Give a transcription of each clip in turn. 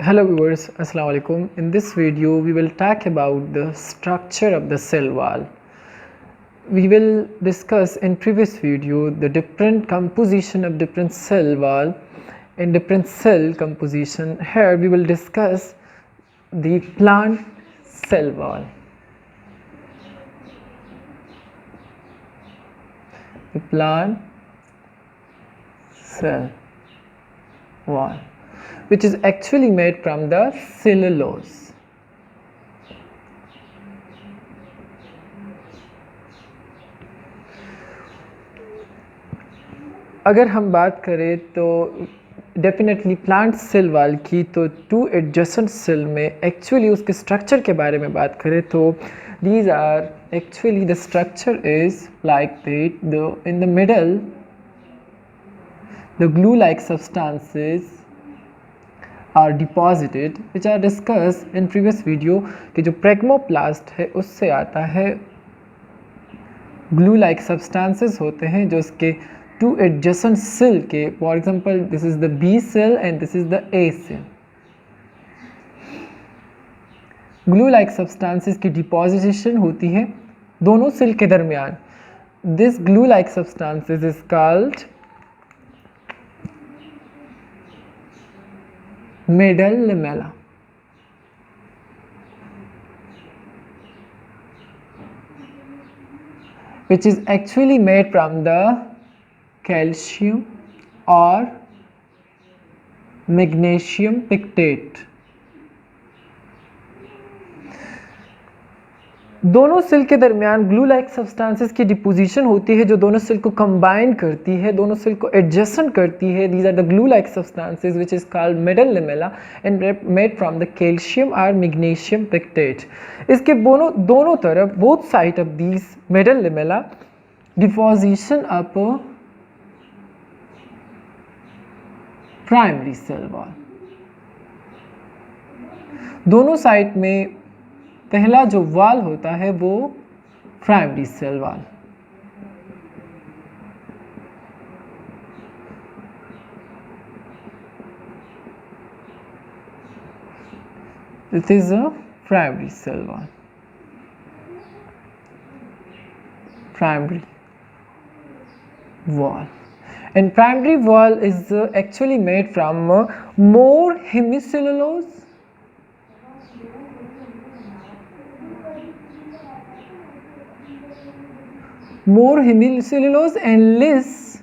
Hello viewers, Assalamu alaikum. In this video, we will talk about the structure of the cell wall. We will discuss in previous video the different composition of different cell wall and different cell composition. Here we will discuss the plant cell wall. The plant cell wall, which is actually made from the cellulose. अगर हम बात करें तो definitely plant cell wall की, तो two adjacent cell में actually उसके structure के बारे में बात करें तो these are actually the structure is like that. In the middle the glue like substances are deposited, which are discussed in previous video कि जो प्रेगमोप्लास्ट है उससे आता है glue like substances होते हैं जो उसके two adjacent cell के, for example this is the B cell and this is the A cell. glue like substances की deposition होती है दोनों सेल के दरमियान. This glue like substances is called middle lamella. Which is actually made from the calcium or magnesium pictate. दोनों cell के दरमियान glue like substances की डिपोजिशन होती है जो दोनों सेल को कंबाइन करती है, दोनों सेल को एडजेसेंट करती है. These are the glue like substances which is called middle lamella and made from the calcium और मैग्नीशियम पिक्टेट. इसके दोनों तरफ both side of these middle lamella deposition of primary cell wall. दोनों side में पहला जो वॉल होता है वो primary cell wall. This is a primary cell wall. Primary wall. And primary wall is actually made from more hemicellulose. More hemicellulose and less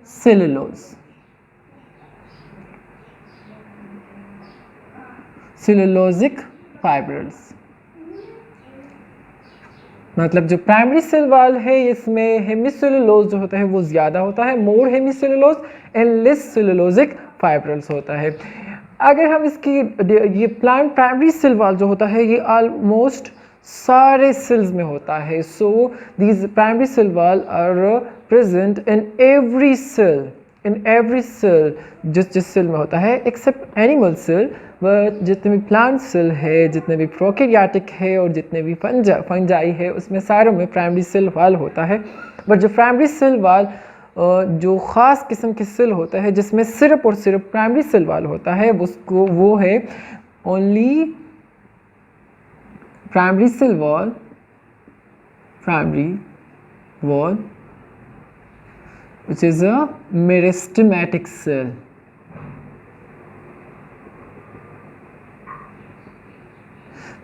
cellulose. Cellulosic fibrils. मतलब जो primary cell wall है इसमें hemicellulose जो होता है वो ज़्यादा होता है, more hemicellulose and less cellulosic fibrils होता है. अगर हम इसकी ये प्लांट प्राइमरी सेल वॉल जो होता है ये ऑलमोस्ट सारे सेल्स में होता है. So these primary cell wall are present in every cell, जिस सेल में होता है एक्सेप्ट एनिमल सेल. वह जितने भी प्लांट सेल है, जितने भी प्रोकैरियोटिक है और जितने भी फंजाई है उसमें सारों में प्राइमरी सेल वॉल होता है. बट जो प्राइमरी सेल वॉल जो ख़ास किस्म के सेल होता है जिसमें सिर्फ और सिर्फ प्राइमरी सेल वॉल होता है वो है only primary cell wall which is a meristematic cell.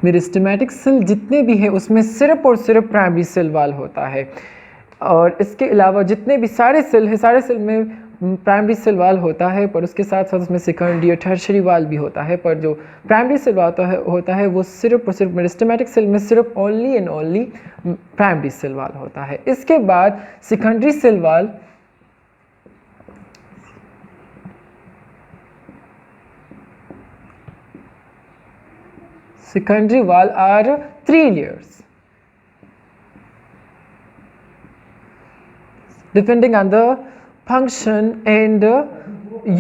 Meristematic cell जितने भी हैं उसमें सिर्फ और सिर्फ प्राइमरी सेल वॉल होता है. और इसके अलावा जितने भी सारे सेल हैं सारे सेल में प्राइमरी सेल वॉल होता है, पर उसके साथ साथ उसमें सेकेंडरी और टर्शियरी वॉल भी होता है. पर जो प्राइमरी सेल होता है वो सिर्फ और सिर्फ मेरिस्टेमेटिक सेल में सिर्फ only and only primary cell wall होता है. इसके बाद secondary cell wall secondary wall are 3 layers depending on the function and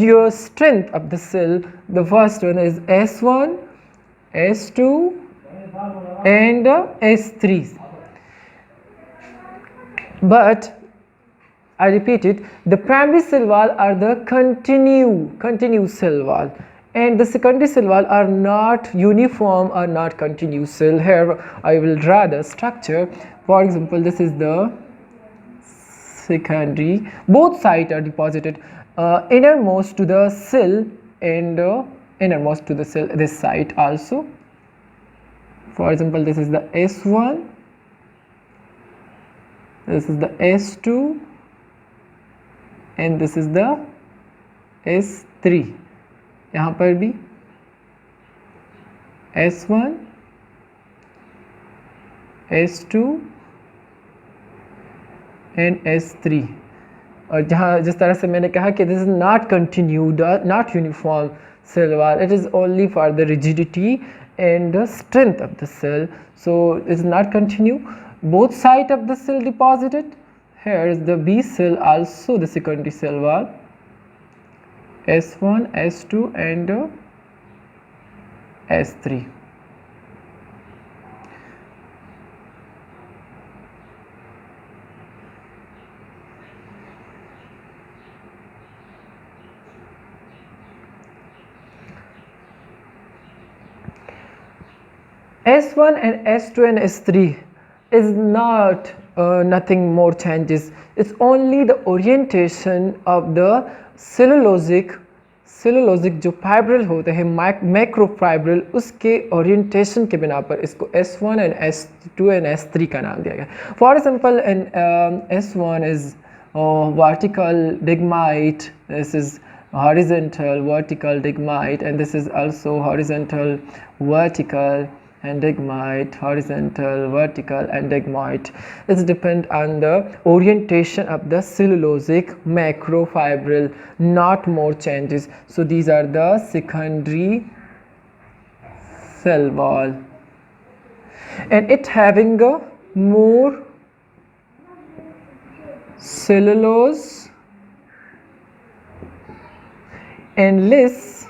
your strength of the cell. The first one is S1, S2 and S3. But I repeat it, the primary cell wall are the continuous cell wall and the secondary cell wall are not uniform or not continuous cell. Here I will draw the structure. For example, this is the secondary. Both sides are deposited innermost to the cell and innermost to the cell this side also. For example, this is the S1, this is the S2, and this is the S3. यहाँ पर भी S1, S2 and S3. और जहाँ जिस तरह से मैंने कहा कि this is not continued, not uniform cell wall, it is only for the rigidity and the strength of the cell, so it is not continue. Both sides of the cell deposited. Here is the B cell, also the secondary cell wall, S1, S2 and S3. S1 and S2 and S3 is not nothing more changes. It's only the orientation of the cellulosic जो fibril होते हैं मैक्रोफाइब्रिल, उसके orientation के बिना पर इसको S1 and S2 and S3 का नाम दिया गया. For example S1 is vertical digmite, this is horizontal vertical digmite, and this is also horizontal vertical and digmite, horizontal vertical and digmite. It depends on the orientation of the cellulosic macrofibril, not more changes. So these are the secondary cell wall, and it having a more cellulose and less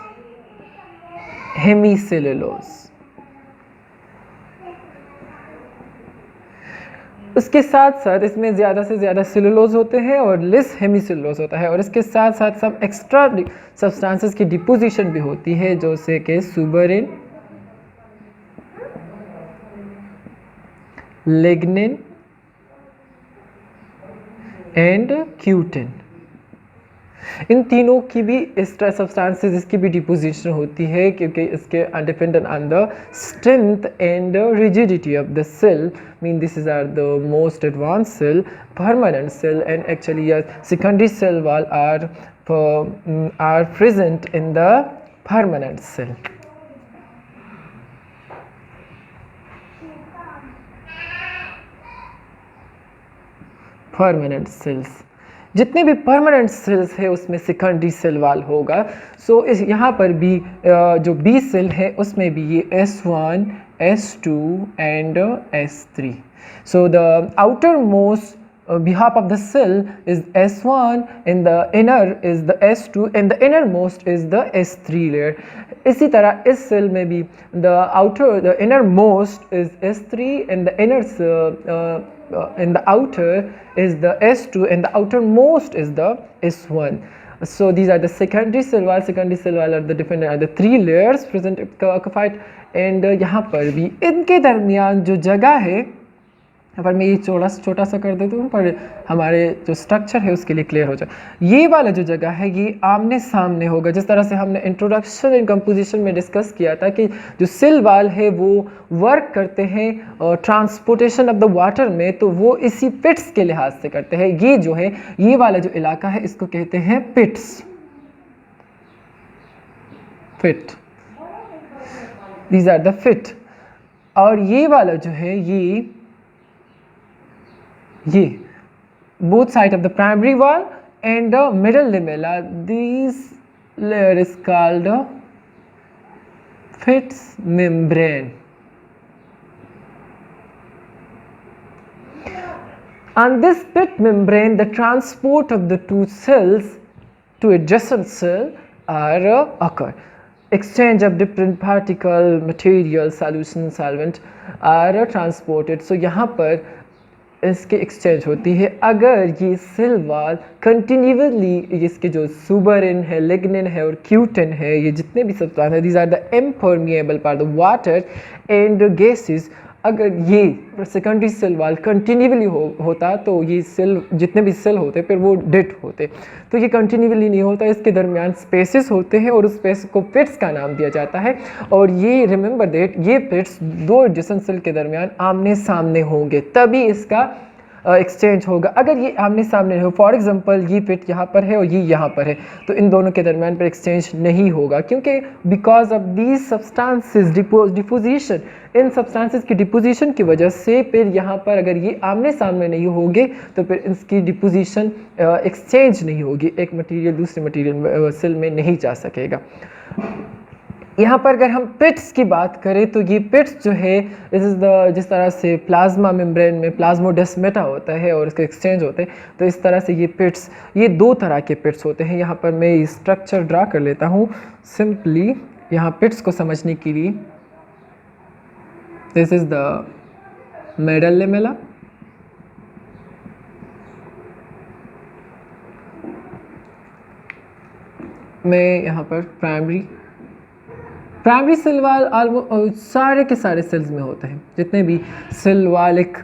hemicellulose. उसके साथ साथ इसमें ज़्यादा से ज़्यादा cellulose होते हैं और लेस हेमीसेलुलोज होता है, और इसके साथ साथ सब एक्स्ट्रा सब्सटेंसेस की डिपोजिशन भी होती है, जैसे कि सुबरिन, लिग्निन एंड क्यूटिन. इन तीनों की भी एक्स्ट्रा सब्सटेंसेस इसकी भी डिपोजिशन होती है, क्योंकि इसके dependent on the strength and rigidity of the cell. Mean this is are the most advance cell, permanent cell, and actually secondary cell wall are present in the permanent cell. Permanent cells, जितने भी permanent cells है उसमें secondary cell वाल होगा. सो इस यहाँ पर भी जो बी सेल है उसमें भी ये S1, S2 and S3. So the outer most behalf of the cell is S1, and the inner is the S2, and the innermost is the S3 layer. इसी तरह इस सेल में भी the innermost is S3, and the and the outer is the S2, and the outermost is the S1. So these are the secondary cell wall. Secondary cell wall are the different are the three layers present occupied, and यहाँ पर भी इनके दरमियान जो जगह है, यहाँ पर मैं ये छोटा सा कर देता हूँ पर हमारे जो स्ट्रक्चर है उसके लिए क्लियर हो जाए. ये वाला जो जगह है ये आमने सामने होगा, जिस तरह से हमने इंट्रोडक्शन एंड कंपोजिशन में डिस्कस किया था कि जो सेल वाल है वो वर्क करते हैं ट्रांसपोर्टेशन ऑफ द वाटर में, तो वो इसी पिट्स के लिहाज से करते हैं. ये जो है ये वाला जो इलाका है इसको कहते हैं pits, fit, these are the fit. और ये वाला जो है ये both side of the primary wall and the middle lamella, this layer is called Fitt's membrane. On this Fitt membrane, the transport of the two cells to adjacent cell are occur. Exchange of different particle, material, solution, solvent are transported. So यहाँ पर इसकी exchange होती है अगर ये cell wall continuously इसके जो सुबरिन है, लिग्निन है और क्यूटिन है, ये जितने भी सब्सटेंस है, these are the impermeable part the water and gases, अगर ये सेकेंडरी सेल वॉल कंटिन्यूअसली होता तो ये सेल जितने भी सेल होते फिर वो डेड होते। तो ये कंटिन्यूअसली नहीं होता, इसके दरमियान स्पेसेस होते हैं और उस स्पेस को पिट्स का नाम दिया जाता है। और ये रिमेंबर दैट ये पिट्स दो एडजेसेंट सेल के दरमियान आमने सामने होंगे तभी इसका एक्सचेंज होगा। अगर ये आमने सामने हो, फॉर एग्जांपल ये पिट यहाँ पर है और ये यहाँ पर है, तो इन दोनों के दरमियान पर एक्सचेंज नहीं होगा क्योंकि because of these substances deposition, in substances की डिपोजिशन की वजह से फिर यहाँ पर अगर ये आमने सामने नहीं होंगे तो फिर इसकी डिपोजिशन एक्सचेंज नहीं होगी, एक मटेरियल दूसरे मटेरियल सेल में नहीं जा सकेगा। यहाँ पर अगर हम पिट्स की बात करें तो ये पिट्स जो है जिस तरह से प्लाज्मा मेम्ब्रेन में प्लाज्मोडेस्मेटा होता है और इसके एक्सचेंज होते हैं, तो इस तरह से ये पिट्स, ये दो तरह के पिट्स होते हैं। यहाँ पर मैं स्ट्रक्चर ड्रा कर लेता हूँ सिंपली यहाँ पिट्स को समझने के लिए। This is the medal lamella, मैं यहाँ पर प्राइमरी सेल वाल सारे के सारे सेल्स में होते हैं, जितने भी सेल वालिक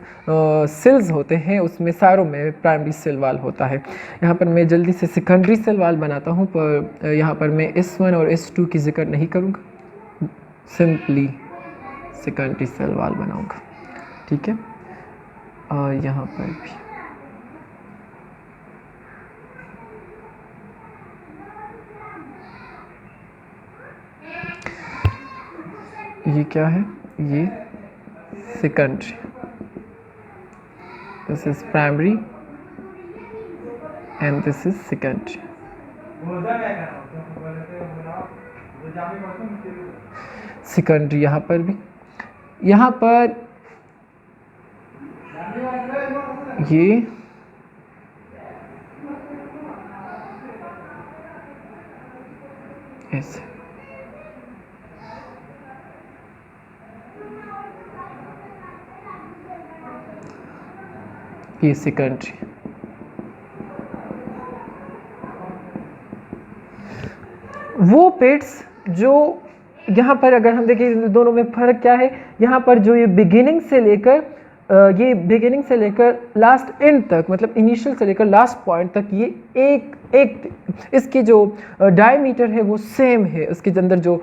सेल्स होते हैं उसमें सारों में प्राइमरी सेल वाल होता है। यहाँ पर मैं जल्दी से सेकेंडरी सेल वाल बनाता हूँ, पर यहाँ पर मैं S1 और S2 की जिक्र नहीं करूँगा, सिंपली सेकेंडरी सेल वाल बनाऊँगा, ठीक है। और यहाँ पर भी ये क्या है, ये secondary, this is primary and this is secondary. Secondary यहाँ पर भी, यहाँ पर ये ऐसे, ये सेकेंडरी। वो पिट्स जो यहाँ पर अगर हम देखें दोनों में फ़र्क क्या है, यहाँ पर जो ये बिगिनिंग से लेकर लास्ट एंड तक, मतलब इनिशियल से लेकर लास्ट पॉइंट तक ये एक इसकी जो डायमीटर है वो सेम है, उसके अंदर जो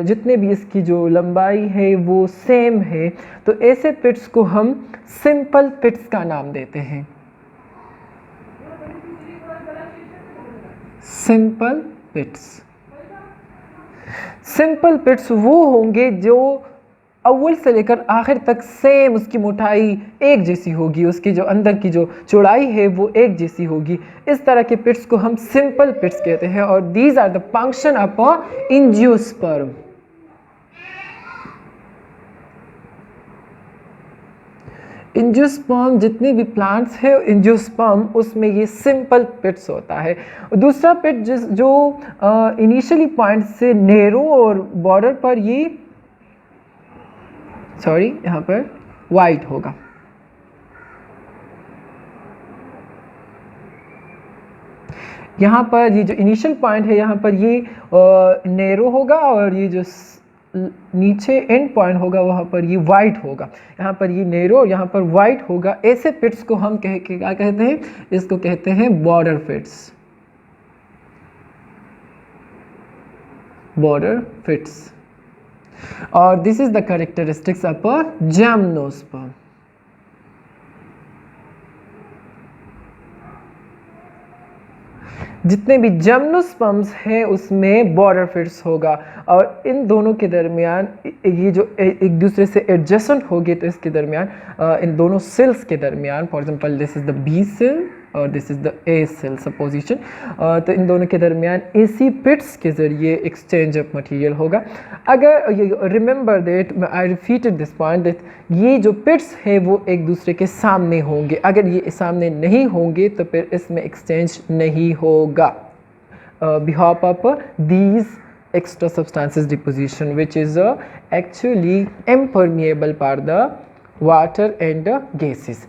जितने भी इसकी जो लंबाई है वो सेम है, तो ऐसे पिट्स को हम सिंपल पिट्स का नाम देते हैं। सिंपल पिट्स वो होंगे जो अव्वल से लेकर आखिर तक सेम, उसकी मोटाई एक जैसी होगी, उसकी जो अंदर की जो चौड़ाई है वो एक जैसी होगी। इस तरह के पिट्स को हम सिंपल पिट्स कहते हैं। और these are the function of angiosperm. Angiosperm जितने भी प्लांट्स है एंजियोस्पर्म, उसमें ये सिंपल पिट्स होता है। दूसरा पिट जो इनिशियली पॉइंट से नेरो और बॉर्डर पर ये यहाँ पर वाइट होगा, यहाँ पर ये जो इनिशियल पॉइंट है यहाँ पर ये नेरो होगा और ये जो नीचे एंड पॉइंट होगा वहाँ पर ये वाइट होगा। यहाँ पर ये नेरो और यहाँ पर वाइट होगा। ऐसे पिट्स को हम क्या कहते हैं, इसको कहते हैं बॉर्डर फिट्स। और this is the characteristics of a gymnosperm. जितने भी जिम्नोस्पर्म्स हैं उसमें बॉर्डर फिट्स होगा और इन दोनों के दरमियान ये जो एक दूसरे से एडजेसेंट होगी, तो इसके दरमियान इन दोनों सेल्स के दरमियान, for example this is the B cell और this is the A cell supposition, तो इन दोनों के दरमियान इसी पिट्स के ज़रिए एक्सचेंज ऑफ मटेरियल होगा। अगर remember that I repeated this point that ये जो पिट्स है वो एक दूसरे के सामने होंगे, अगर ये सामने नहीं होंगे तो फिर इसमें एक्सचेंज नहीं होगा behalf of these extra substances deposition, which is actually impermeable for the water and gases.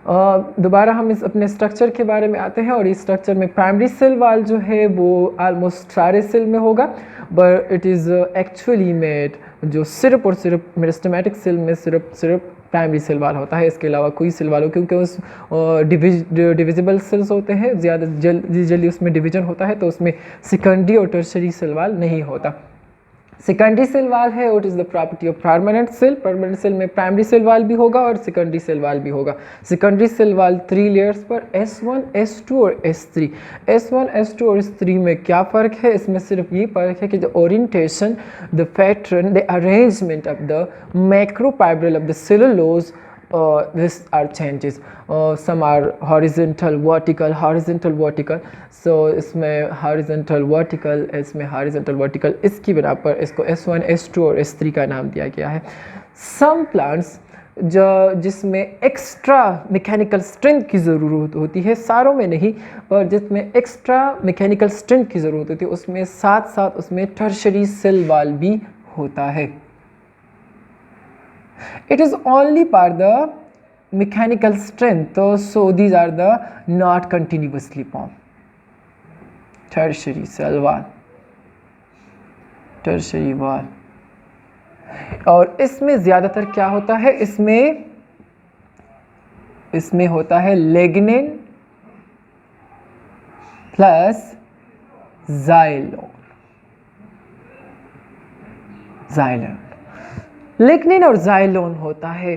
दोबारा हम इस अपने स्ट्रक्चर के बारे में आते हैं और इस स्ट्रक्चर में प्राइमरी सेल वाल जो है वो ऑलमोस्ट सारे सेल में होगा, but it is actually made जो सिर्फ और सिर्फ मेरिस्टेमेटिक सेल में सिर्फ प्राइमरी सेल वाल होता है, इसके अलावा कोई सेल वाल हो, क्योंकि उस डिविजिबल सेल्स होते हैं, ज़्यादा जल्दी उसमें डिवीजन होता है, तो उसमें सेकेंडरी और टर्शरी सेल वाल नहीं होता। सेकेंडरी सेल वाल है, it is the property of permanent cell. Permanent cell में प्राइमरी सेल वाल भी होगा और सेकेंडरी सेल वाल भी होगा। सेकेंडरी सेल वाल 3 लेयर्स पर S1, S2 और S3। S1, S2 और S3 में क्या फ़र्क है? इसमें सिर्फ ये फ़र्क है कि the orientation, the pattern, the arrangement of the macrofibril of the cellulose, this are changes. Some are horizontal, vertical. So इसमें horizontal, vertical, इसकी बिना पर इसको S1, S2 और S3 का नाम दिया गया है। Some plants जिसमें एक्स्ट्रा मैकेनिकल स्ट्रेंथ की ज़रूरत होती है, सारों में नहीं, पर जिसमें एक्स्ट्रा मैकेनिकल स्ट्रेंथ की ज़रूरत होती है उसमें साथ साथ उसमें टर्शरी सेल वाल भी होता है। It is only for the mechanical strength, so these are the not continuously formed. Tertiary cell wall, tertiary wall, और इसमें ज़्यादातर क्या होता है? इसमें होता है लिग्निन प्लस जाइलोन। लिग्निन और जाइलोन होता है।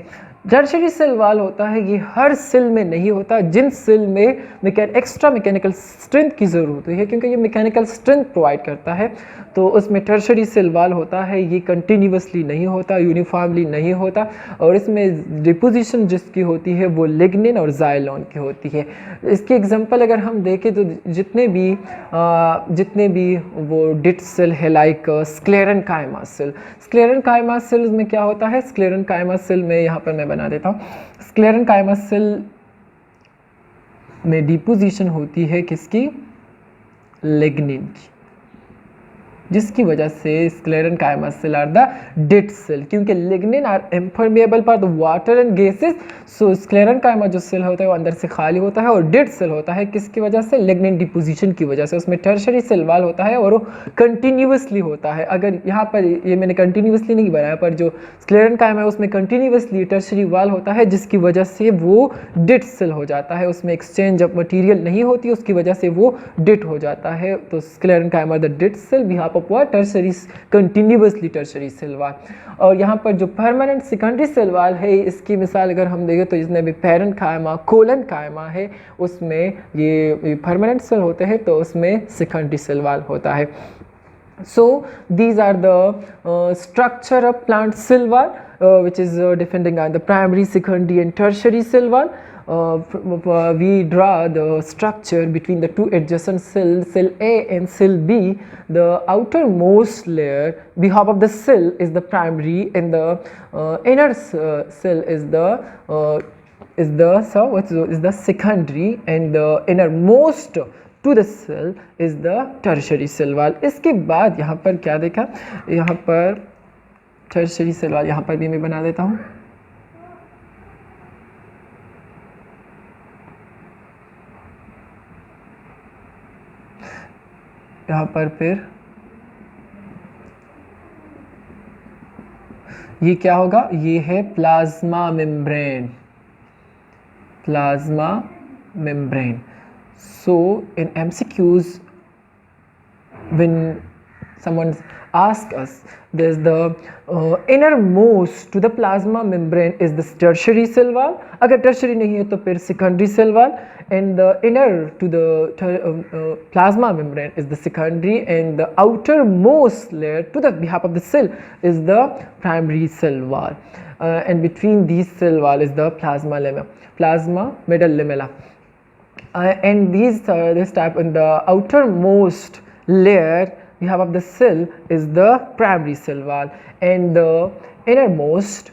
टर्शरी सेल वाल होता है, ये हर सेल में नहीं होता। जिन सेल में एक्स्ट्रा मैकेनिकल स्ट्रेंथ की ज़रूरत है, क्योंकि ये मैकेनिकल स्ट्रेंथ प्रोवाइड करता है, तो उसमें टर्शरी सेल वाल होता है। ये कंटिन्यूसली नहीं होता, यूनिफॉर्मली नहीं होता, और इसमें डिपोजिशन जिसकी होती है वो लिग्निन और जाइलोन की होती है। इसके एग्जांपल अगर हम देखें तो जितने भी वो डिट सेल है, लाइक स्क्लेरेनकाइमा सेल में क्या होता है? स्क्लेरेनकाइमा सेल में यहाँ पर मैं बना देता हूँ। स्क्लेरेनकाइमा सेल में डिपोजिशन होती है किसकी? लिग्निन की, जिसकी वजह से sclerenchyma cell are the dead cell, क्योंकि lignin are impermeable for the water and gases. So sclerenchyma जो सेल होता है वो अंदर से खाली होता है और डेड सेल होता है। किसकी वजह से? लिग्निन डिपोजिशन की वजह से। उसमें टर्शरी सेल वाल होता है और वो कंटिन्यूसली होता है। अगर यहाँ पर ये मैंने कंटिन्यूसली नहीं बनाया, पर जो स्क्लेरेनकाइमा है उसमें कंटिन्यूसली टर्शरी वाल होता है, जिसकी वजह से वो डेड सेल हो जाता है। उसमें एक्सचेंज ऑफ मटीरियल नहीं होती, उसकी वजह से वो डेड हो जाता है। तो sclerenchyma the dead cell behalf tertiary continuously tertiary cell wall. और यहाँ पर जो परमानेंट सेकेंडरी सेल वाल है, इसकी मिसाल अगर हम देखें तो जितने भी पैरेन्काइमा, कोलेनकाइमा है, उसमें ये परमानेंट सेल होते हैं, तो उसमें सेकेंडरी सेल वाल होता है। So these are the structure of plant cell wall, which is depending on the primary, secondary and tertiary cell wall. We draw the structure between the two adjacent cells, cell A and cell B. The outermost layer behalf of the cell is the primary, and the inner cell is the secondary, and the innermost to the cell is the tertiary cell wall. इसके बाद यहाँ पर क्या देखा? यहाँ पर tertiary cell wall यहाँ पर भी मैं बना देता हूँ। यहाँ पर फिर ये क्या होगा? ये है plasma membrane. So in MCQs, when someone asks us, there's the innermost to the plasma membrane is the tertiary cell wall. अगर tertiary नहीं है तो फिर secondary cell wall, and the inner to the plasma membrane is the secondary, and the outermost layer to the behalf of the cell is the primary cell wall, and between these cell wall is the plasma middle lamella. And this type, in the outermost layer we have of the cell is the primary cell wall, and the innermost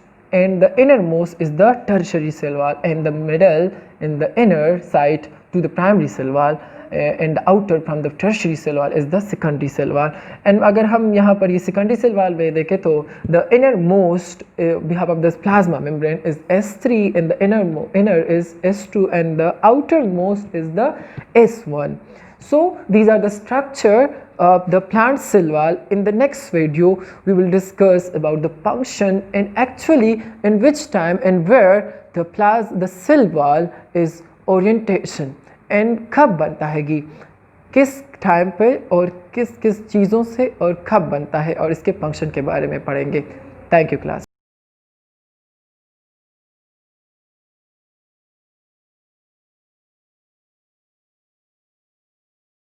is the tertiary cell wall, and the middle in the inner side to the primary cell wall, and the outer from the tertiary cell wall is the secondary cell wall. And अगर हम यहाँ पर ये secondary cell wall में देखें तो the innermost behalf of this plasma membrane is S3 and the inner is S2 and the outermost is the S1. So these are the structure of the plant cell wall. In the next video we will discuss about the function and actually in which time and where the cell wall is orientation and कब बनता है कि किस time पे और किस किस चीज़ों से और कब बनता है और इसके फंक्शन के बारे में पढ़ेंगे. Thank you class.